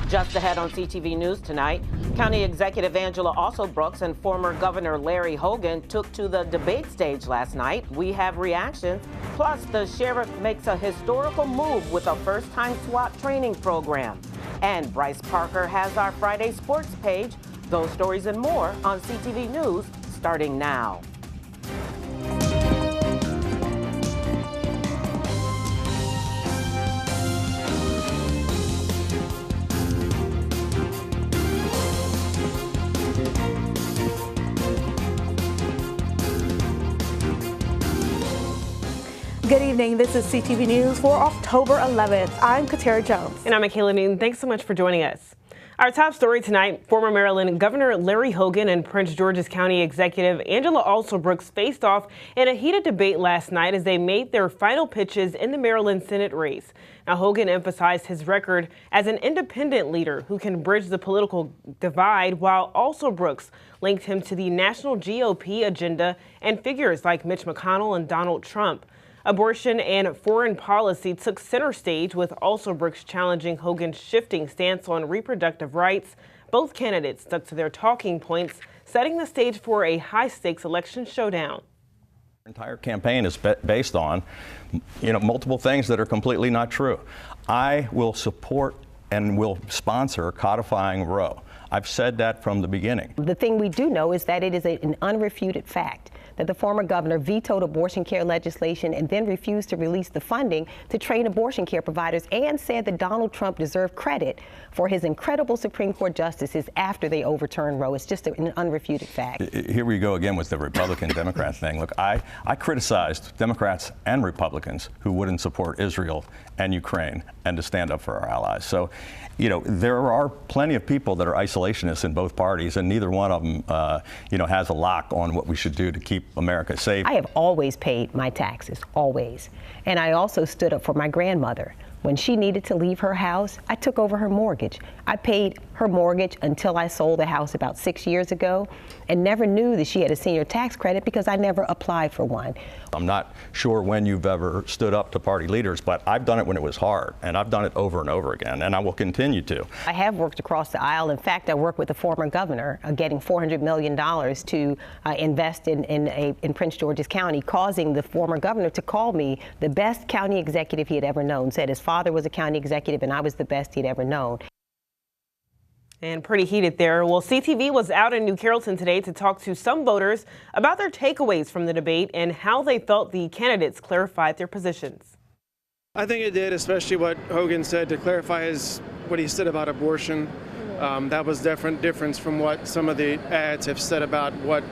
Just ahead on CTV News tonight, County Executive Angela Alsobrooks and former Governor Larry Hogan took to the debate stage last night. We have reactions. Plus, the sheriff makes a historical move with a first-time SWAT training program. And Bryce Parker has our Friday sports page. Those stories and more on CTV News starting now. Good evening. This is CTV News for October 11th. I'm Katara Jones. And I'm Michaela Newton. Thanks so much for joining us. Our top story tonight, former Maryland Governor Larry Hogan and Prince George's County Executive Angela Alsobrooks faced off in a heated debate last night as they made their final pitches in the Maryland Senate race. Now, Hogan emphasized his record as an independent leader who can bridge the political divide, while Alsobrooks linked him to the national GOP agenda and figures like Mitch McConnell and Donald Trump. Abortion and foreign policy took center stage, with Alsobrooks challenging Hogan's shifting stance on reproductive rights. Both candidates stuck to their talking points, setting the stage for a high-stakes election showdown. Our entire campaign is based on, multiple things that are completely not true. I will support and will sponsor codifying Roe. I've said that from the beginning. The thing we do know is that it is an unrefuted fact that the former governor vetoed abortion care legislation and then refused to release the funding to train abortion care providers, and said that Donald Trump deserved credit for his incredible Supreme Court justices after they overturned Roe. It's just an unrefuted fact. Here we go again with the Republican-Democrat thing. Look, I criticized Democrats and Republicans who wouldn't support Israel and Ukraine and to stand up for our allies. So, there are plenty of people that are isolationists in both parties, and neither one of them, has a lock on what we should do to keep America safe. I have always paid my taxes, always. And I also stood up for my grandmother. When she needed to leave her house, I took over her mortgage. I paid her mortgage until I sold the house about 6 years ago, and never knew that she had a senior tax credit because I never applied for one. I'm not sure when you've ever stood up to party leaders, but I've done it when it was hard, and I've done it over and over again, and I will continue to. I have worked across the aisle. In fact, I worked with the former governor, getting $400 million to invest in Prince George's County, causing the former governor to call me the best county executive he had ever known. Said his father was a county executive and I was the best he'd ever known. And pretty heated there. Well, CTV was out in New Carrollton today to talk to some voters about their takeaways from the debate and how they felt the candidates clarified their positions. I think it did, especially what Hogan said to clarify what he said about abortion. That was difference from what some of the ads have said about what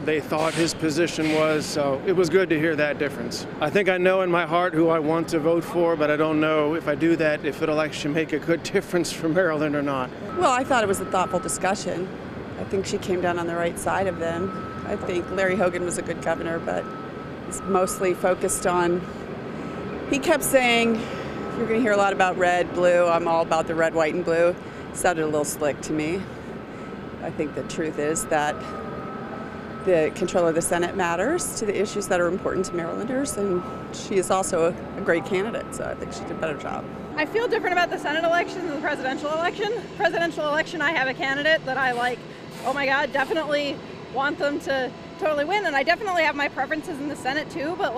they thought his position was. So it was good to hear that difference. I think I know in my heart who I want to vote for, but I don't know if I do that, if it'll actually make a good difference for Maryland or not. Well, I thought it was a thoughtful discussion. I think she came down on the right side of them. I think Larry Hogan was a good governor, but he's mostly focused on, he kept saying, you're going to hear a lot about red, blue, I'm all about the red, white, and blue. It sounded a little slick to me. I think the truth is that the control of the Senate matters to the issues that are important to Marylanders, and she is also a great candidate, so I think she did a better job. I feel different about the Senate election than the presidential election. Presidential election, I have a candidate that I like, oh my God, definitely want them to totally win, and I definitely have my preferences in the Senate too, but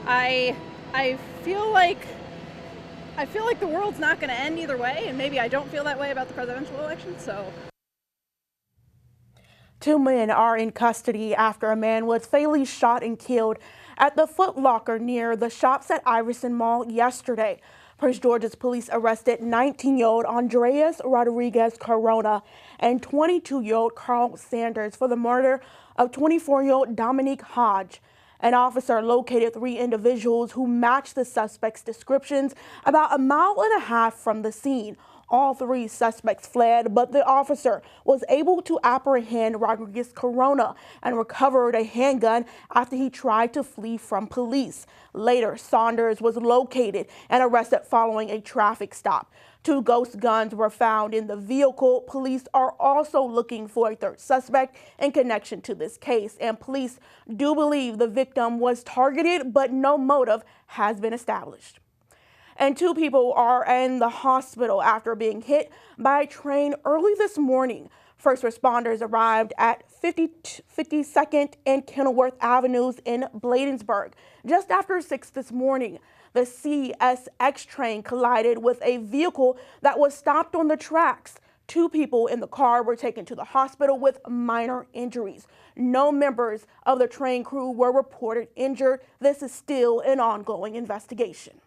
I feel like the world's not going to end either way, and maybe I don't feel that way about the presidential election, so. 2 men are in custody after a man was fatally shot and killed at the Foot Locker near the Shops at Iverson Mall yesterday. Prince George's police arrested 19-year-old Andreas Rodriguez Corona and 22-year-old Carl Sanders for the murder of 24-year-old Dominique Hodge. An officer located 3 individuals who matched the suspects' descriptions about a mile and a half from the scene. All 3 suspects fled, but the officer was able to apprehend Rodriguez Corona and recovered a handgun after he tried to flee from police. Later, Saunders was located and arrested following a traffic stop. 2 ghost guns were found in the vehicle. Police are also looking for a 3rd suspect in connection to this case, and police do believe the victim was targeted, but no motive has been established. And 2 people are in the hospital after being hit by a train early this morning. First responders arrived at 52nd and Kenilworth Avenues in Bladensburg just after 6 this morning. The CSX train collided with a vehicle that was stopped on the tracks. 2 people in the car were taken to the hospital with minor injuries. No members of the train crew were reported injured. This is still an ongoing investigation.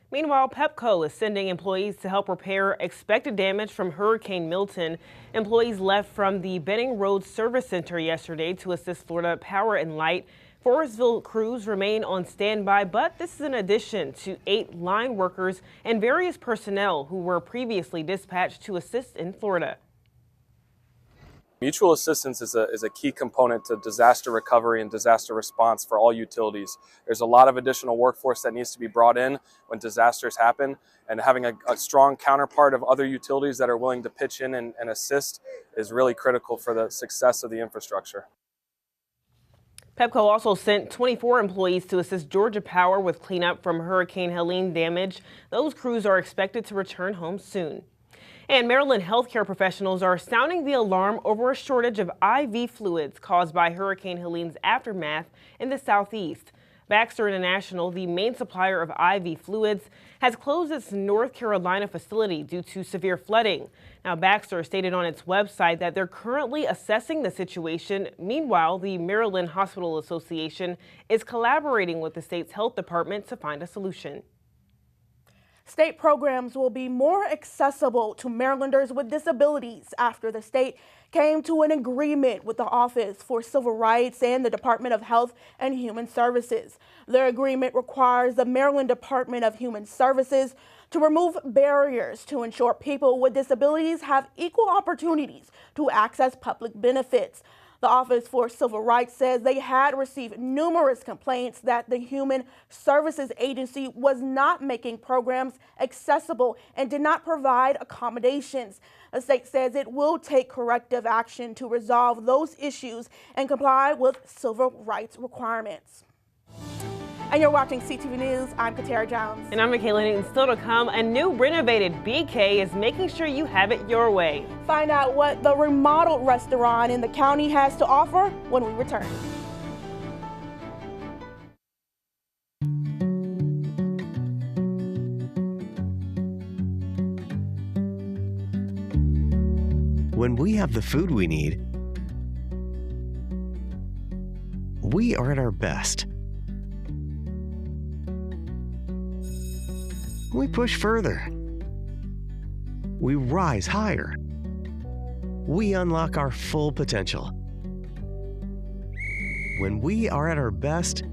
Meanwhile, Pepco is sending employees to help repair expected damage from Hurricane Milton. Employees left from the Benning Road Service Center yesterday to assist Florida Power and Light. Forestville crews remain on standby, but this is in addition to 8 line workers and various personnel who were previously dispatched to assist in Florida. Mutual assistance is a key component to disaster recovery and disaster response for all utilities. There's a lot of additional workforce that needs to be brought in when disasters happen, and having a strong counterpart of other utilities that are willing to pitch in and assist is really critical for the success of the infrastructure. Pepco also sent 24 employees to assist Georgia Power with cleanup from Hurricane Helene damage. Those crews are expected to return home soon. And Maryland healthcare professionals are sounding the alarm over a shortage of IV fluids caused by Hurricane Helene's aftermath in the southeast. Baxter International, the main supplier of IV fluids, has closed its North Carolina facility due to severe flooding. Now, Baxter stated on its website that they're currently assessing the situation. Meanwhile, the Maryland Hospital Association is collaborating with the state's health department to find a solution. State programs will be more accessible to Marylanders with disabilities after the state came to an agreement with the Office for Civil Rights and the Department of Health and Human Services. The agreement requires the Maryland Department of Human Services to remove barriers to ensure people with disabilities have equal opportunities to access public benefits. The Office for Civil Rights says they had received numerous complaints that the Human Services Agency was not making programs accessible and did not provide accommodations. The state says it will take corrective action to resolve those issues and comply with civil rights requirements. And you're watching CTV News. I'm Katara Jones. And I'm Michaela Newton. Still to come, a new renovated BK is making sure you have it your way. Find out what the remodeled restaurant in the county has to offer when we return. When we have the food we need, we are at our best. We push further. We rise higher. We unlock our full potential. When we are at our best,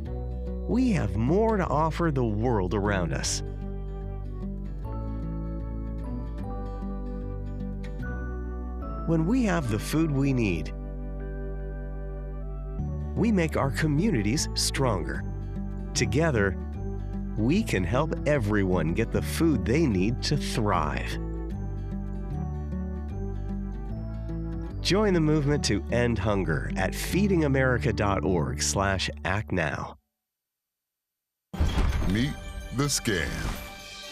we have more to offer the world around us. When we have the food we need, we make our communities stronger. Together, we can help everyone get the food they need to thrive. Join the movement to end hunger at feedingamerica.org/actnow. Meet the scan,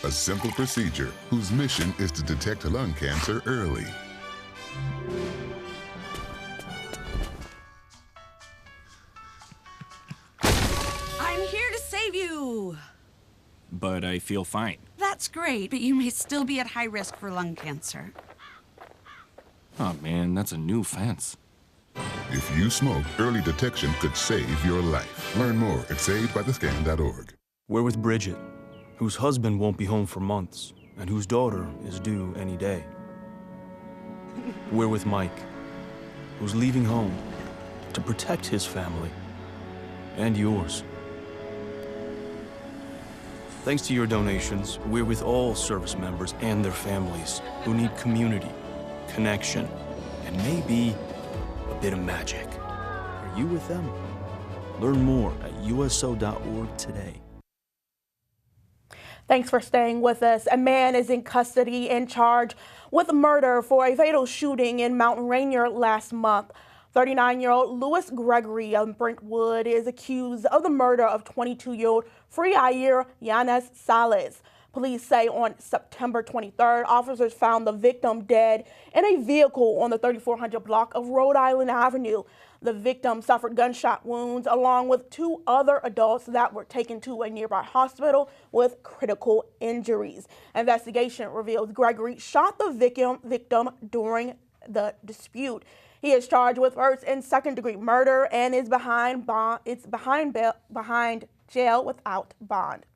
a simple procedure whose mission is to detect lung cancer early. I'm here to save you. But I feel fine. That's great, but you may still be at high risk for lung cancer. Oh man, that's a new fence. If you smoke, early detection could save your life. Learn more at savedbythescan.org. We're with Bridget, whose husband won't be home for months, and whose daughter is due any day. We're with Mike, who's leaving home to protect his family and yours. Thanks to your donations, we're with all service members and their families who need community, connection, and maybe a bit of magic. Are you with them? Learn more at uso.org today. Thanks for staying with us. A man is in custody and charged with murder for a fatal shooting in Mount Rainier last month. 39-year-old Louis Gregory of Brentwood is accused of the murder of 22-year-old Friar Yanez Salas. Police say on September 23rd, officers found the victim dead in a vehicle on the 3400 block of Rhode Island Avenue. The victim suffered gunshot wounds along with 2 other adults that were taken to a nearby hospital with critical injuries. Investigation reveals Gregory shot the victim during the dispute. He is charged with first and second degree murder and is behind jail without bond.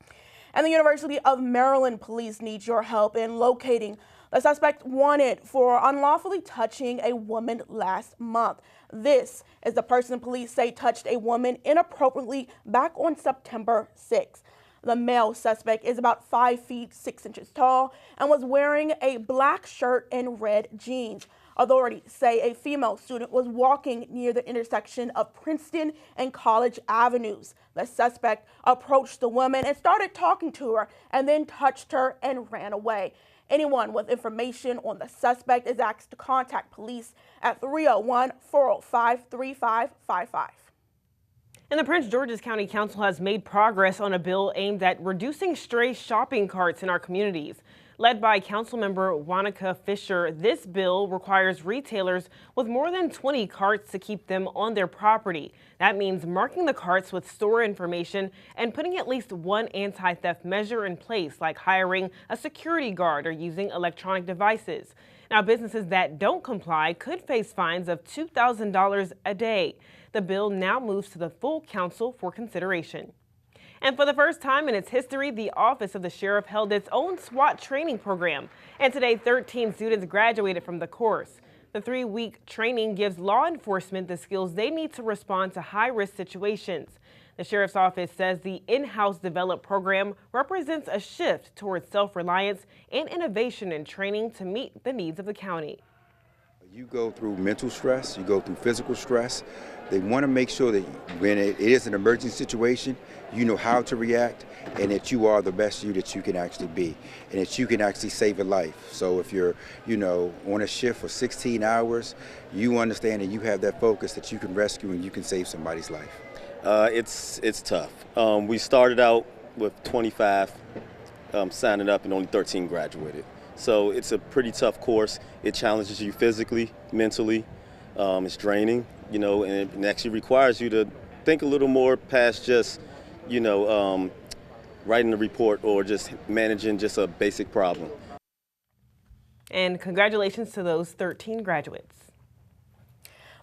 And the University of Maryland police need your help in locating the suspect wanted for unlawfully touching a woman last month. This is the person police say touched a woman inappropriately back on September 6th. The male suspect is about 5 feet 6 inches tall and was wearing a black shirt and red jeans. Authorities say a female student was walking near the intersection of Princeton and College Avenues. The suspect approached the woman and started talking to her and then touched her and ran away. Anyone with information on the suspect is asked to contact police at 301-405-3555. And the Prince George's County Council has made progress on a bill aimed at reducing stray shopping carts in our communities. Led by Councilmember Wanaka Fisher, this bill requires retailers with more than 20 carts to keep them on their property. That means marking the carts with store information and putting at least one anti-theft measure in place, like hiring a security guard or using electronic devices. Now, businesses that don't comply could face fines of $2,000 a day. The bill now moves to the full council for consideration. And for the first time in its history, the Office of the Sheriff held its own SWAT training program. And today, 13 students graduated from the course. The 3-week training gives law enforcement the skills they need to respond to high-risk situations. The Sheriff's Office says the in-house developed program represents a shift towards self-reliance and innovation in training to meet the needs of the county. You go through mental stress, you go through physical stress. They want to make sure that when it is an emergency situation, you know how to react and that you are the best you that you can actually be and that you can actually save a life. So if you're, on a shift for 16 hours, you understand that you have that focus that you can rescue and you can save somebody's life. It's tough. We started out with 25 signing up and only 13 graduated. So it's a pretty tough course. It challenges you physically, mentally. It's draining, and it actually requires you to think a little more past just, writing a report or just managing just a basic problem. And congratulations to those 13 graduates.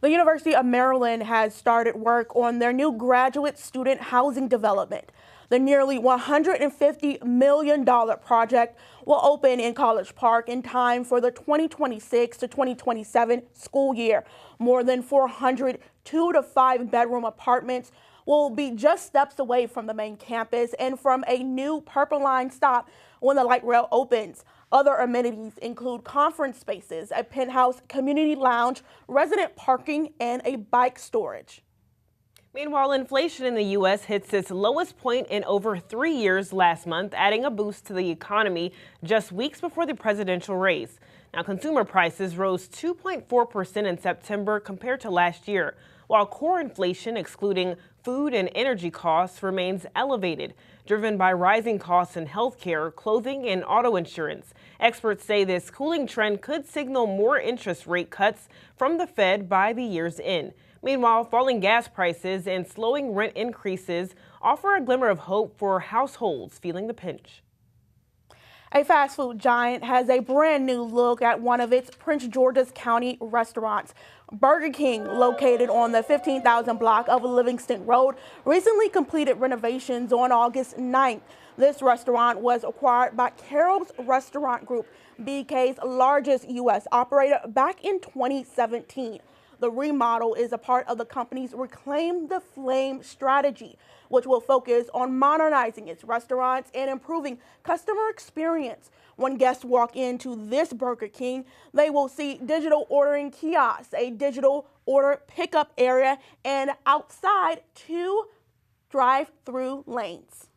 The University of Maryland has started work on their new graduate student housing development. The nearly $150 million project will open in College Park in time for the 2026 to 2027 school year. More than 400 2- to 5-bedroom apartments will be just steps away from the main campus and from a new Purple Line stop when the light rail opens. Other amenities include conference spaces, a penthouse community lounge, resident parking, and a bike storage. Meanwhile, inflation in the U.S. hits its lowest point in over 3 years last month, adding a boost to the economy just weeks before the presidential race. Now, consumer prices rose 2.4% in September compared to last year, while core inflation, excluding food and energy costs, remains elevated, driven by rising costs in healthcare, clothing, and auto insurance. Experts say this cooling trend could signal more interest rate cuts from the Fed by the year's end. Meanwhile, falling gas prices and slowing rent increases offer a glimmer of hope for households feeling the pinch. A fast food giant has a brand new look at one of its Prince George's County restaurants. Burger King, located on the 15,000 block of Livingston Road, recently completed renovations on August 9th. This restaurant was acquired by Carroll's Restaurant Group, BK's largest U.S. operator, back in 2017. The remodel is a part of the company's Reclaim the Flame strategy, which will focus on modernizing its restaurants and improving customer experience. When guests walk into this Burger King, they will see digital ordering kiosks, a digital order pickup area, and outside 2 drive-through lanes.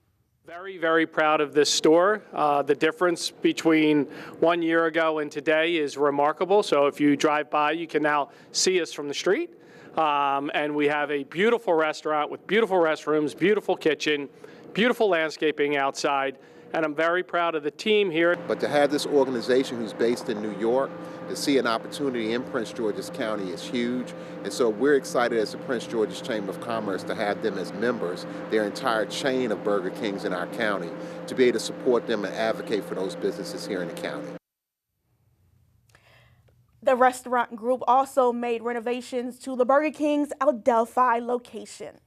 Very, very proud of this store. The difference between 1 year ago and today is remarkable. So if you drive by, you can now see us from the street. And we have a beautiful restaurant with beautiful restrooms, beautiful kitchen, beautiful landscaping outside, and I'm very proud of the team here. But to have this organization who's based in New York, to see an opportunity in Prince George's County is huge. And so we're excited as the Prince George's Chamber of Commerce to have them as members, their entire chain of Burger Kings in our county, to be able to support them and advocate for those businesses here in the county. The restaurant group also made renovations to the Burger King's Adelphi location.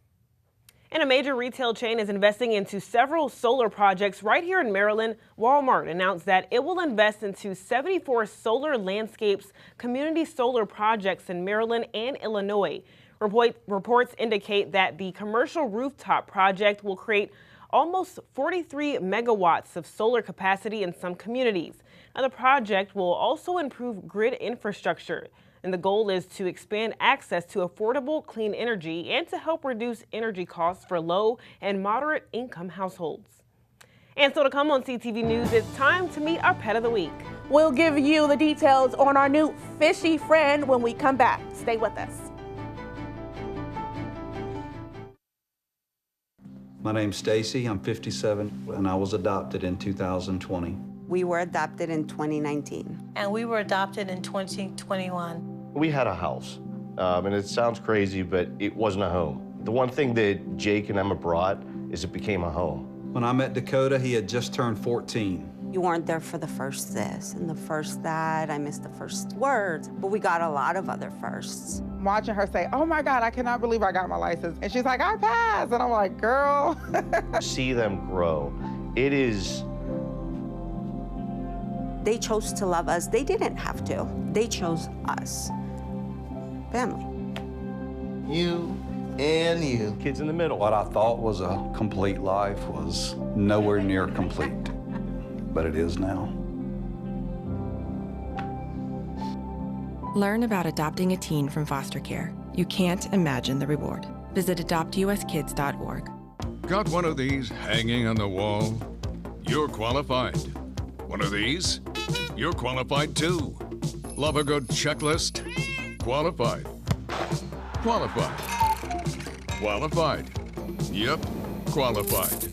And a major retail chain is investing into several solar projects right here in Maryland. Walmart announced that it will invest into 74 solar landscapes community solar projects in Maryland and Illinois. Reports indicate that the commercial rooftop project will create almost 43 megawatts of solar capacity in some communities. Now, the project will also improve grid infrastructure. And the goal is to expand access to affordable, clean energy and to help reduce energy costs for low and moderate income households. And so to come on CTV News, it's time to meet our pet of the week. We'll give you the details on our new fishy friend when we come back. Stay with us. My name's Stacy, I'm 57, and I was adopted in 2020. We were adopted in 2019. And we were adopted in 2021. We had a house, and it sounds crazy, but it wasn't a home. The one thing that Jake and Emma brought is it became a home. When I met Dakota, he had just turned 14. You weren't there for the first this and the first that. I missed the first words, but we got a lot of other firsts. Watching her say, oh my God, I cannot believe I got my license. And she's like, I passed. And I'm like, girl. See them grow. It is. They chose to love us. They didn't have to. They chose us. Family. You and you. Kids in the middle. What I thought was a complete life was nowhere near complete, but it is now. Learn about adopting a teen from foster care. You can't imagine the reward. Visit adoptuskids.org. Got one of these hanging on the wall? You're qualified. One of these? You're qualified too. Love a good checklist? Qualified. Qualified. Qualified. Yep, qualified.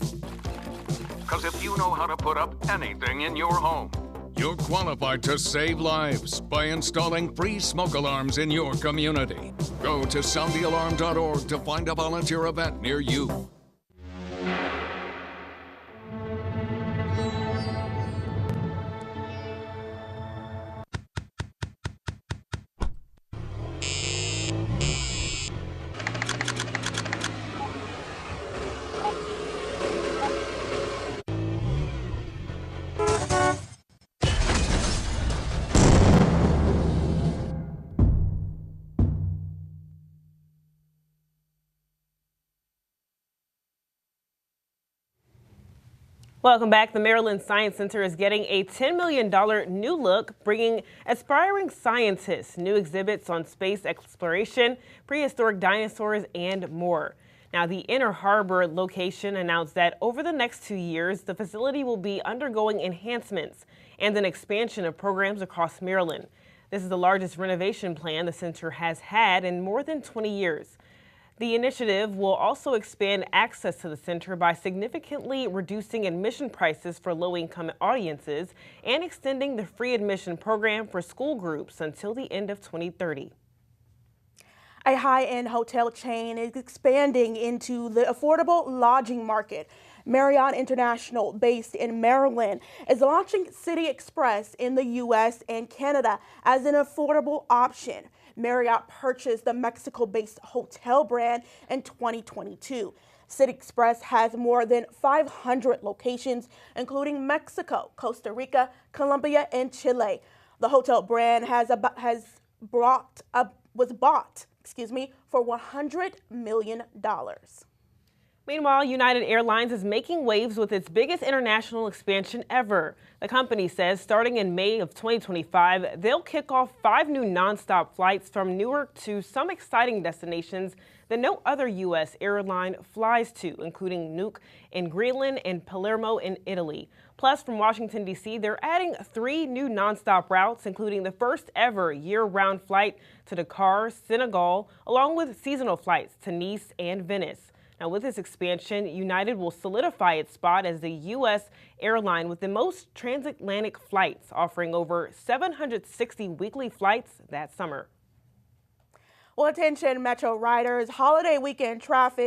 Because if you know how to put up anything in your home, you're qualified to save lives by installing free smoke alarms in your community. Go to soundthealarm.org to find a volunteer event near you. Welcome back. The Maryland Science Center is getting a $10 million new look, bringing aspiring scientists new exhibits on space exploration, prehistoric dinosaurs, and more. Now, the Inner Harbor location announced that over the next 2 years, the facility will be undergoing enhancements and an expansion of programs across Maryland. This is the largest renovation plan the center has had in more than 20 years. The initiative will also expand access to the center by significantly reducing admission prices for low-income audiences and extending the free admission program for school groups until the end of 2030. A high-end hotel chain is expanding into the affordable lodging market. Marriott International, based in Maryland, is launching City Express in the U.S. and Canada as an affordable option. Marriott purchased the Mexico-based hotel brand in 2022. City Express has more than 500 locations, including Mexico, Costa Rica, Colombia, and Chile. The hotel brand was bought for $100 million. Meanwhile, United Airlines is making waves with its biggest international expansion ever. The company says starting in May of 2025, they'll kick off 5 new nonstop flights from Newark to some exciting destinations that no other U.S. airline flies to, including Nuuk in Greenland and Palermo in Italy. Plus, from Washington, D.C., they're adding 3 new nonstop routes, including the first ever year-round flight to Dakar, Senegal, along with seasonal flights to Nice and Venice. Now, with this expansion, United will solidify its spot as the U.S. airline with the most transatlantic flights, offering over 760 weekly flights that summer. Well, attention Metro riders, holiday weekend track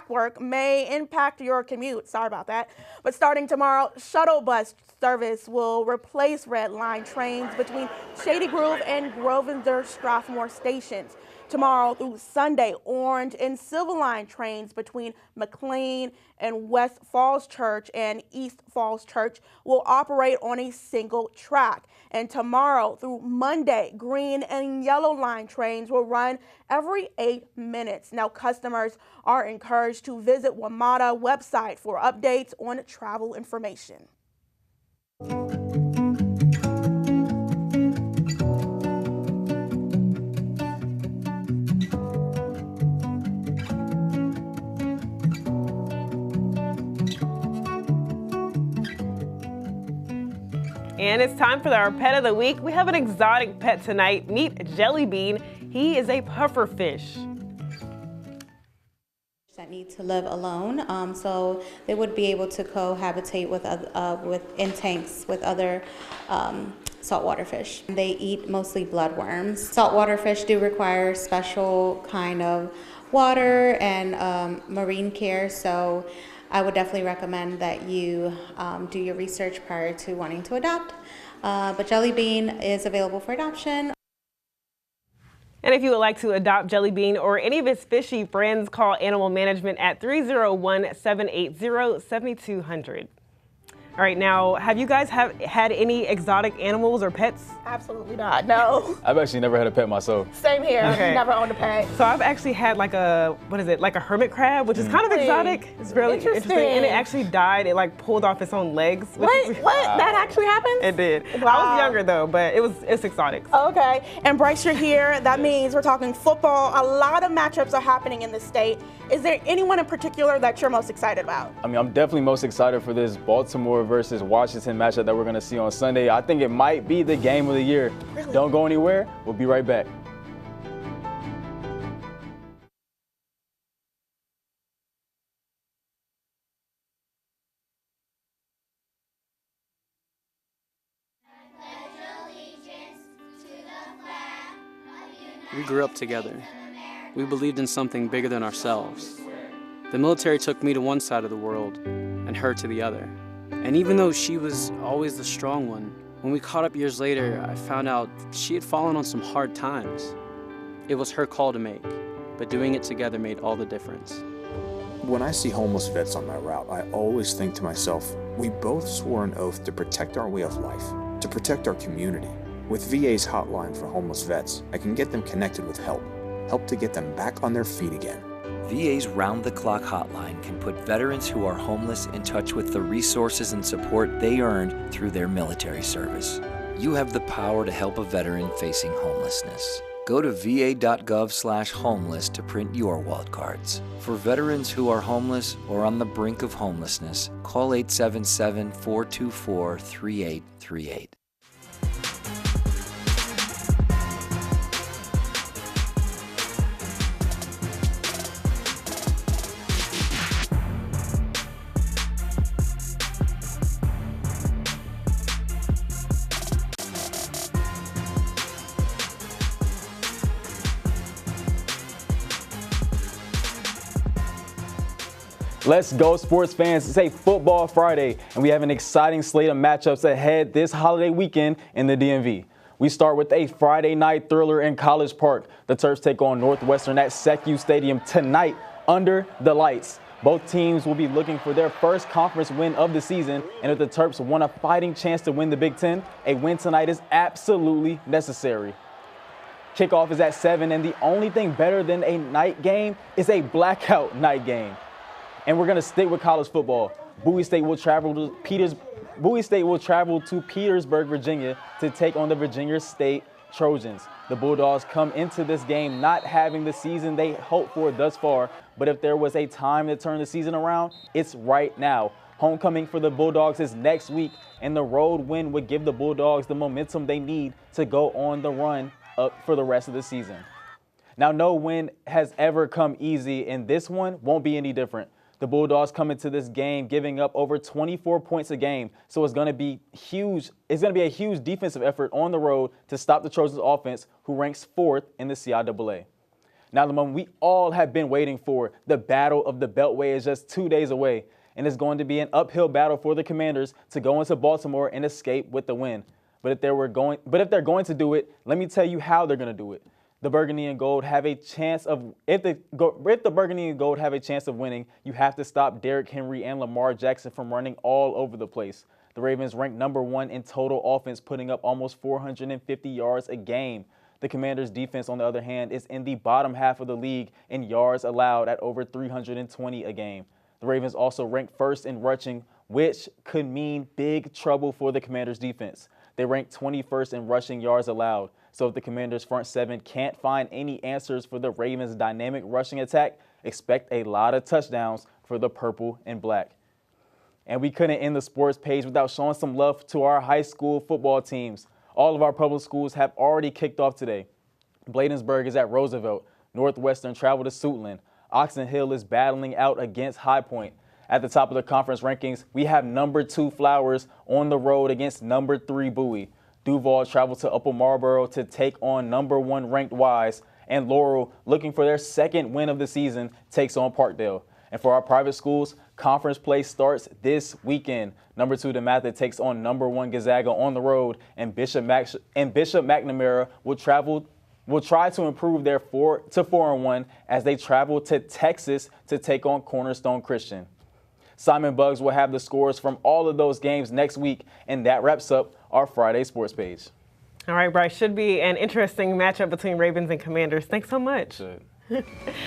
work may impact your commute. Sorry about that. But starting tomorrow, shuttle bus service will replace Red Line trains between Shady Grove and Grosvenor Strathmore stations. Tomorrow through Sunday, Orange and Silver Line trains between McLean and West Falls Church and East Falls Church will operate on a single track. And tomorrow through Monday, Green and Yellow Line trains will run every 8 minutes. Now, customers are encouraged to visit WMATA website for updates on travel information. And it's time for our pet of the week. We have an exotic pet tonight. Meet Jelly Bean. He is a puffer fish. That need to live alone, so they would be able to cohabitate in tanks with other saltwater fish. They eat mostly bloodworms. Saltwater fish do require special kind of water and marine care, so I would definitely recommend that you do your research prior to wanting to adopt. But Jelly Bean is available for adoption. And if you would like to adopt Jelly Bean or any of his fishy friends, call Animal Management at 301-780-7200. All right, now, have you guys had any exotic animals or pets? Absolutely not, no. I've actually never had a pet myself. Same here, never owned a pet. So I've actually had like a hermit crab, which is kind of exotic. It's really interesting. And it actually died. It like pulled off its own legs. What? That actually happened? It did. Wow. I was younger though, but it's exotic. Okay, and Bryce, you're here. That means we're talking football. A lot of matchups are happening in the state. Is there anyone in particular that you're most excited about? I mean, I'm definitely most excited for this Baltimore versus Washington matchup that we're going to see on Sunday. I think it might be the game of the year. Really? Don't go anywhere. We'll be right back. We grew up together. We believed in something bigger than ourselves. The military took me to one side of the world and her to the other. And even though she was always the strong one, when we caught up years later, I found out she had fallen on some hard times. It was her call to make, but doing it together made all the difference. When I see homeless vets on my route, I always think to myself, we both swore an oath to protect our way of life, to protect our community. With VA's hotline for homeless vets, I can get them connected with help to get them back on their feet again. VA's round-the-clock hotline can put veterans who are homeless in touch with the resources and support they earned through their military service. You have the power to help a veteran facing homelessness. Go to va.gov/homeless to print your walled cards. For veterans who are homeless or on the brink of homelessness, call 877-424-3838. Let's go, sports fans. It's a Football Friday, and we have an exciting slate of matchups ahead this holiday weekend in the DMV. We start with a Friday night thriller in College Park. The Terps take on Northwestern at SECU Stadium tonight under the lights. Both teams will be looking for their first conference win of the season, and if the Terps want a fighting chance to win the Big Ten, a win tonight is absolutely necessary. Kickoff is at 7, and the only thing better than a night game is a blackout night game. And we're going to stick with college football. Bowie State will travel to Petersburg, Virginia to take on the Virginia State Trojans. The Bulldogs come into this game not having the season they hoped for thus far, but if there was a time to turn the season around, it's right now. Homecoming for the Bulldogs is next week, and the road win would give the Bulldogs the momentum they need to go on the run up for the rest of the season. Now, no win has ever come easy, and this one won't be any different. The Bulldogs come into this game giving up over 24 points a game, so it's going to be huge. It's going to be a huge defensive effort on the road to stop the Trojans offense, who ranks 4th in the CIAA. Now, the moment we all have been waiting for, the Battle of the Beltway, is just 2 days away, and it's going to be an uphill battle for the Commanders to go into Baltimore and escape with the win. But if they're going to do it, let me tell you how they're going to do it. The Burgundy and Gold have a chance of if the Burgundy and Gold have a chance of winning, you have to stop Derrick Henry and Lamar Jackson from running all over the place. The Ravens rank number 1 in total offense, putting up almost 450 yards a game. The Commanders' defense, on the other hand, is in the bottom half of the league in yards allowed at over 320 a game. The Ravens also rank 1st in rushing, which could mean big trouble for the Commanders' defense. They rank 21st in rushing yards allowed. So if the Commanders' front 7 can't find any answers for the Ravens' dynamic rushing attack, expect a lot of touchdowns for the purple and black. And we couldn't end the sports page without showing some love to our high school football teams. All of our public schools have already kicked off today. Bladensburg is at Roosevelt. Northwestern traveled to Suitland. Oxon Hill is battling out against High Point. At the top of the conference rankings, we have number 2 Flowers on the road against number 3 Bowie. Duval traveled to Upper Marlboro to take on number 1 ranked Wise, and Laurel, looking for their 2nd win of the season, takes on Parkdale. And for our private schools, conference play starts this weekend. Number 2 DeMatha takes on number 1 Gonzaga on the road, and Bishop McNamara will try to improve their 4-1 as they travel to Texas to take on Cornerstone Christian. Simon Buggs will have the scores from all of those games next week, and that wraps up our Friday sports page. All right, Bryce, should be an interesting matchup between Ravens and Commanders. Thanks so much. All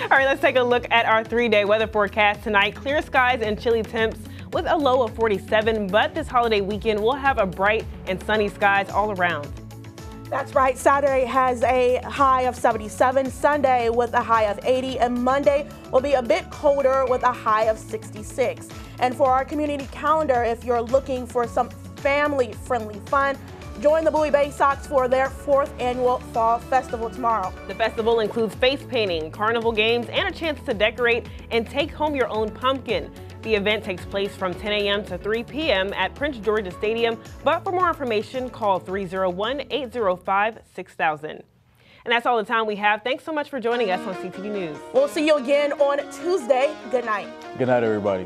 right, let's take a look at our 3-day weather forecast tonight. Clear skies and chilly temps with a low of 47, but this holiday weekend we'll have a bright and sunny skies all around. That's right. Saturday has a high of 77, Sunday with a high of 80, and Monday will be a bit colder with a high of 66. And for our community calendar, if you're looking for some family-friendly fun, join the Bowie Bay Sox for their 4th annual Fall Festival tomorrow. The festival includes face painting, carnival games, and a chance to decorate and take home your own pumpkin. The event takes place from 10 a.m. to 3 p.m. at Prince George's Stadium, but for more information, call 301-805-6000. And that's all the time we have. Thanks so much for joining us on CTV News. We'll see you again on Tuesday. Good night. Good night, everybody.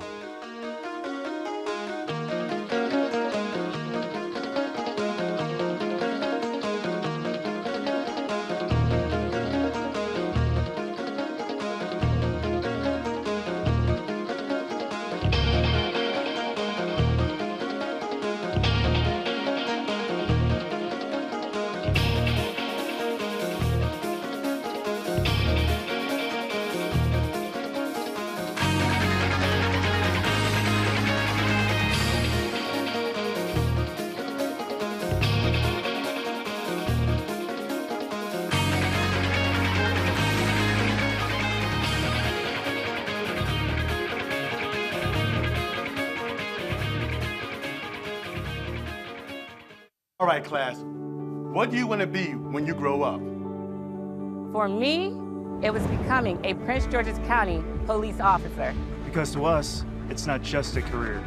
All right, class, what do you want to be when you grow up? For me, it was becoming a Prince George's County police officer. Because to us, it's not just a career.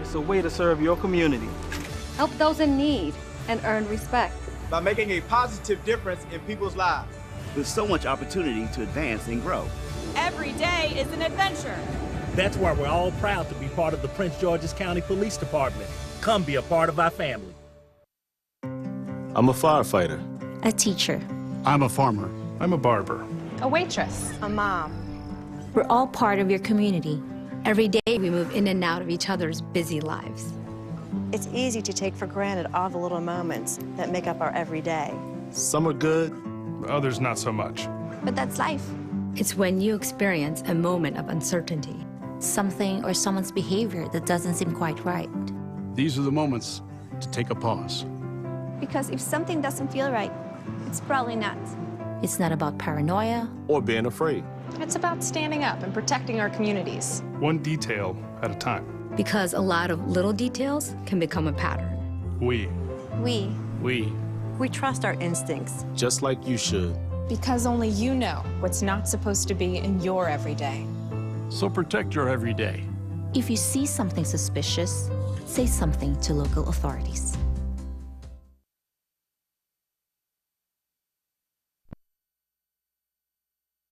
It's a way to serve your community. Help those in need and earn respect. By making a positive difference in people's lives. With so much opportunity to advance and grow. Every day is an adventure. That's why we're all proud to be part of the Prince George's County Police Department. Come be a part of our family. I'm a firefighter. A teacher. I'm a farmer. I'm a barber. A waitress. A mom. We're all part of your community. Every day we move in and out of each other's busy lives. It's easy to take for granted all the little moments that make up our everyday. Some are good, others not so much. But that's life. It's when you experience a moment of uncertainty. Something or someone's behavior that doesn't seem quite right. These are the moments to take a pause. Because if something doesn't feel right, it's probably not. It's not about paranoia or being afraid. It's about standing up and protecting our communities. One detail at a time. Because a lot of little details can become a pattern. We We trust our instincts. Just like you should. Because only you know what's not supposed to be in your everyday. So protect your everyday. If you see something suspicious, say something to local authorities.